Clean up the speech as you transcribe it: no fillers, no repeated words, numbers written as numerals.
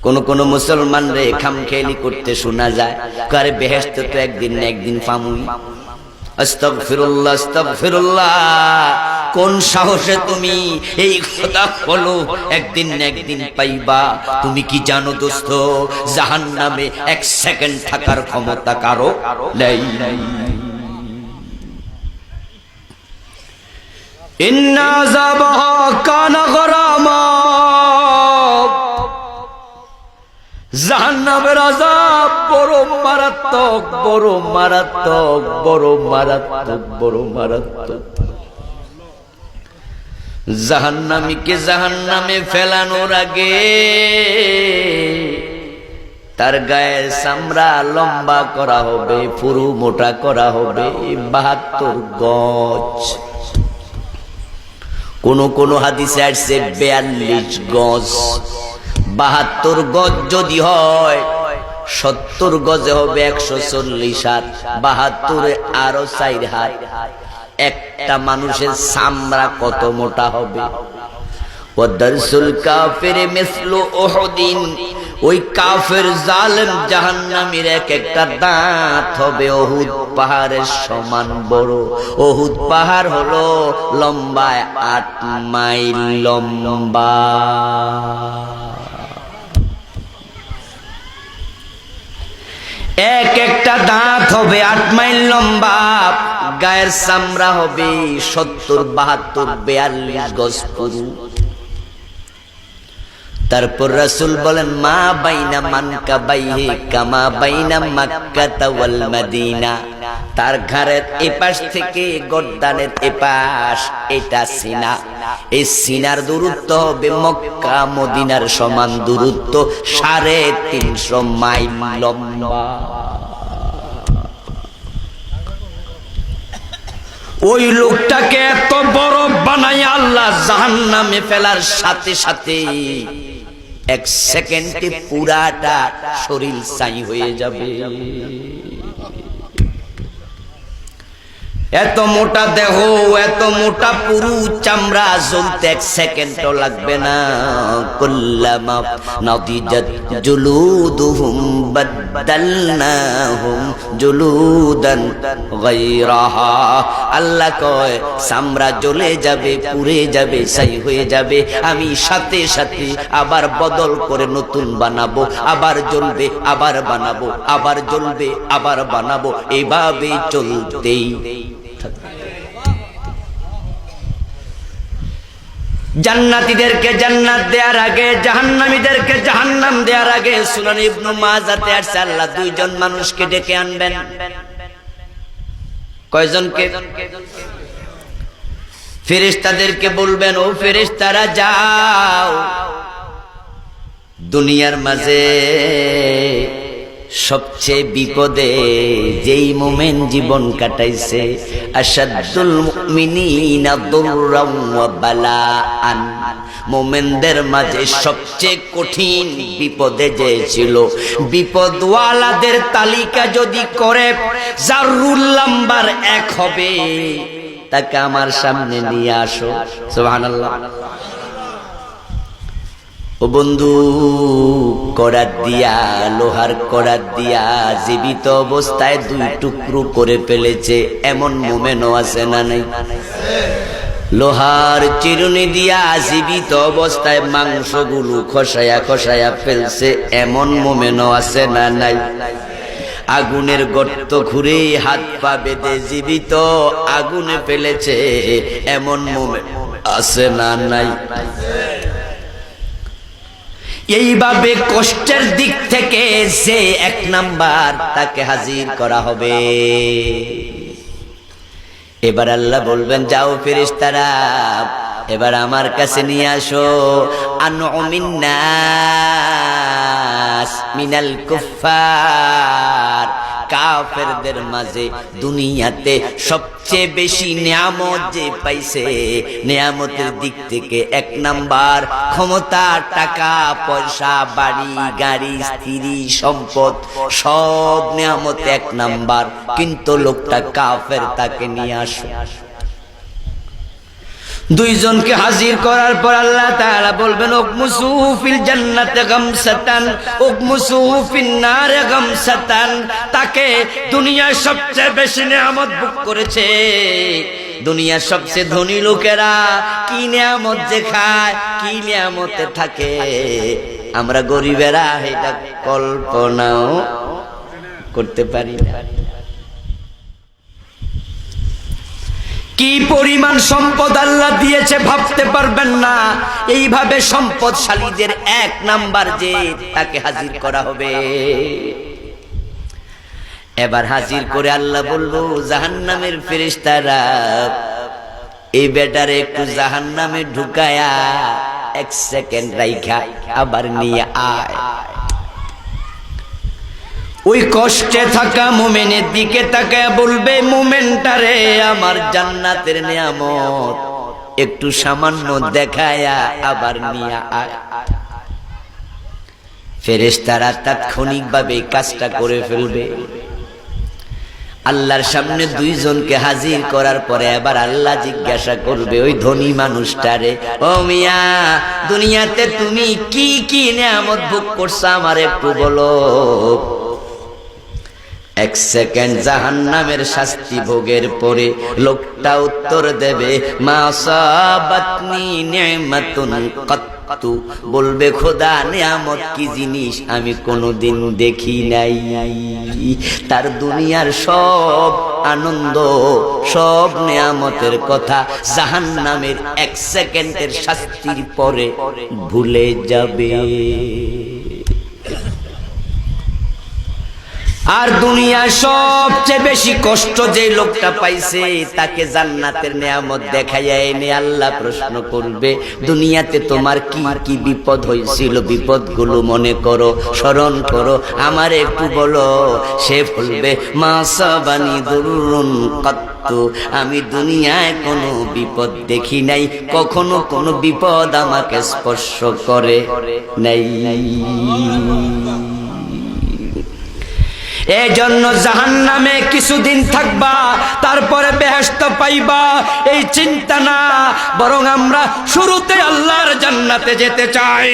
কোন মুসলমান রে খামখেয়ালি করতে শোনা যায়, আরে বেহেশত তো একদিন না একদিন পামুই। আস্তাগফিরুল্লাহ আস্তাগফিরুল্লাহ। কোন সাহসে তুমি এই কথা বলো একদিন না একদিন পাইবা? তুমি কি জানো দোস্ত, জাহান্নামে 1 সেকেন্ড থাকার ক্ষমতা কারো নাই। ইন্না আযাবাহা কানা গরামা। জাহান্নামের আযাব বড় মারাত্মক, বড় মারাত্মক, বড় মারাত্মক, বড় মারাত্মক। জাহান্নামীকে জাহান্নামে ফেলানোর আগে তার গায়ের চামড়া লম্বা করা হবে, পুরু মোটা করা হবে 72 গজ। কোন হাদিসে আসছে 42 গজ। 72 গজ যদি হয়, 70 গজে হবে 140 হাত, 72 আরো 4 হাত। একটা মানুষের চামড়া কত মোটা হবে? ওয়াদারসুল কাফির মিসলু উহুদিন। ওই কাফের জালেম জাহান্নামীর এক একটা দাঁত হবে উহুদ পাহাড়ের সমান বড়। উহুদ পাহাড় হলো লম্বায় 8 মাইল লম্বা। এক একটা দাঁত হবে 8 মাইল লম্বা। গায়ের চামড়া হবে 70, 72, 42 গজ পুরু। তারপর রাসূল বলেন, মা বাইনা মানকাবাইহি কামা বাইনা মক্কা ওয়াল মদিনা। তার ঘাড়ের এপাশ থেকে গর্দানের এপাশ, এটা সিনা। এই সিনার দূরত্ব হবে মক্কা মদিনার সমান দূরত্ব, 350 মাইল লম্বা। ওই লোকটাকে এত বড় বানায় আল্লাহ জাহান্নামে ফেলার সাথে সাথে 1 সেকেন্ডে পুরাটা শরীর ছাই হয়ে যাবে। এত মোটা দেহ, এত মোটা পুরু চামড়া জ্বলতে 1 সেকেন্ডও লাগবে না। কুল্লামা নাদিজাত জুলুদুহুম বাদদালনাহুম জুলুদান গায়রাহা। আল্লাহ কয়, চামড়া জ্বলে যাবে, পুড়ে যাবে, ছাই হয়ে যাবে, আমি সাথে সাথে আবার বদল করে নতুন বানাবো। আবার জ্বলবে, আবার বানাবো, আবার জ্বলবে, আবার বানাবো, এভাবেই চলতেই। জান্নাতীদেরকে জান্নাত দেওয়ার আগে জাহান্নামীদেরকে জাহান্নাম দেওয়ার আগে সুনান ইবনে মাজাতে আসছে, আল্লাহ 2 জন মানুষকে ডেকে আনবেন। কয়জনকে? ফেরেশতাদেরকে বলবেন, ও ফেরেশতারা যাও, দুনিয়ার মাঝে সবচেয়ে বিপদে যেই মোমেন জীবন কাটাইছে, আশাদুল মুমিনিনা দুররাম ওয়া বালাআন, মোমেনদের মাঝে সবচেয়ে কঠিন বিপদে যে ছিল। বিপদওয়ালাদের তালিকা যদি করে যার রুল নাম্বার 1 হবে, তাকে আমার সামনে নিয়ে আসো। সুবহানাল্লাহ। ও বন্ধু, করাত দিয়া, লোহার করাত দিয়া জীবিত অবস্থায় 2 টুকরো করে ফেলেছে, এমন মোমেনও আছে না নাই? লোহার চিরুনি দিয়া জীবিত অবস্থায় মাংসগুলো খসায়া খসায়া ফেলছে, এমন মোমেনও আছে না নাই? আগুনের গর্ত ঘুরে হাত পা বেঁধে জীবিত আগুনে ফেলেছে, এমন মোমেন আছে না নাই? এইভাবে কষ্টের দিক থেকে যে 1 নাম্বার, তাকে হাজির করা হবে। এবার আল্লাহ বলবেন, যাও ফেরেশতারা, এবার আমার কাছে নিয়ে আসো। আনউমিন নাস মিনাল কুফার, কাফেরদের মাঝে দুনিয়াতে সবচেয়ে বেশি নিয়ামত যে পাইছে, নিয়ামতের দিক থেকে 1 নাম্বার ক্ষমতা, টাকা পয়সা, বাড়ি গাড়ি, স্ত্রী সম্পদ, সব নিয়ামত 1 নাম্বার, কিন্তু লোকটা কাফের, তাকে নিয়ে আসো। দুইজনকে হাজির করার পর আল্লাহ তাআলা বলবেন উকমুসু ফিল জান্নাতি গামসাতান উকমুসু ফিন নারে গামসাতান। তাকে দুনিয়ার সবচেয়ে বেশি নিয়ামত ভোগ করেছে, দুনিয়ার সবচেয়ে ধনী লোকেরা কি নিয়ামত যে খায়, কি নিয়ামতে থাকে, আমরা গরিবেরা এটা কল্পনাও করতে পারি না। কি পরিমাণ সম্পদ আল্লাহ দিয়েছে ভাবতে পারবেন না। এইভাবে সম্পদশালীদের এক নাম্বার যে তাকে হাজির করা হবে। এবার হাজির করে আল্লাহ বলল জাহান্নামের ফেরেশতারা এই বেটারে একটু জাহান্নামে ঢুকায়া 1 সেকেন্ড রাইখা আবার নিয়ে আয়। ওই কষ্টে থাকা মুমিনের দিকে তাকায় বলবে মুমিনটারে আমার জান্নাতের নিয়ামত একটু সামান্য দেখায়া আবার নিয়ে আয়। ফেরেশতারা তাৎক্ষণিকভাবে কাজটা করে ফেলবে। আল্লাহর সামনে দুইজনকে হাজির করার পরে এবার আল্লাহ জিজ্ঞাসা করবে ওই ধনী মানুষটারে, ও মিয়া দুনিয়াতে তুমি কি কি নিয়ামত ভোগ করছো আমার একটু বলো। 1 সেকেন্ড জাহান্নামের শাস্তি ভোগের পরে লোকটা উত্তর দেবে মা সাবাতনি নি'মাতুন কাত্তু, বলবে খোদা নিয়ামত কি জিনিস আমি কোনোদিন দেখি নাই। তার দুনিয়ার সব আনন্দ সব নিয়ামতের কথা জাহান্নামের 1 সেকেন্ডের শাস্তির পরে ভুলে যাবে। আর দুনিয়ার সবচেয়ে বেশি কষ্ট যে লোকটা পাইছে তাকে জান্নাতের নিয়ামত দেখাইয়া এনে আল্লাহ প্রশ্ন করবে দুনিয়াতে তোমার কি কি বিপদ হয়েছিল, বিপদগুলো মনে করো, স্মরণ করো, আমার একটু বলো। সে বলবে মা সাবানি দুরুন কাত্তু, আমি দুনিয়ায় কোনো বিপদ দেখি নাই, কখনো কোনো বিপদ আমাকে স্পর্শ করে নাই। এই জন্য জাহান্নামে কিছুদিন থাকবা তারপরে বেহেশত পাইবা এই চিন্তা না, বরং আমরা শুরুতে আল্লাহর জান্নাতে যেতে চাই।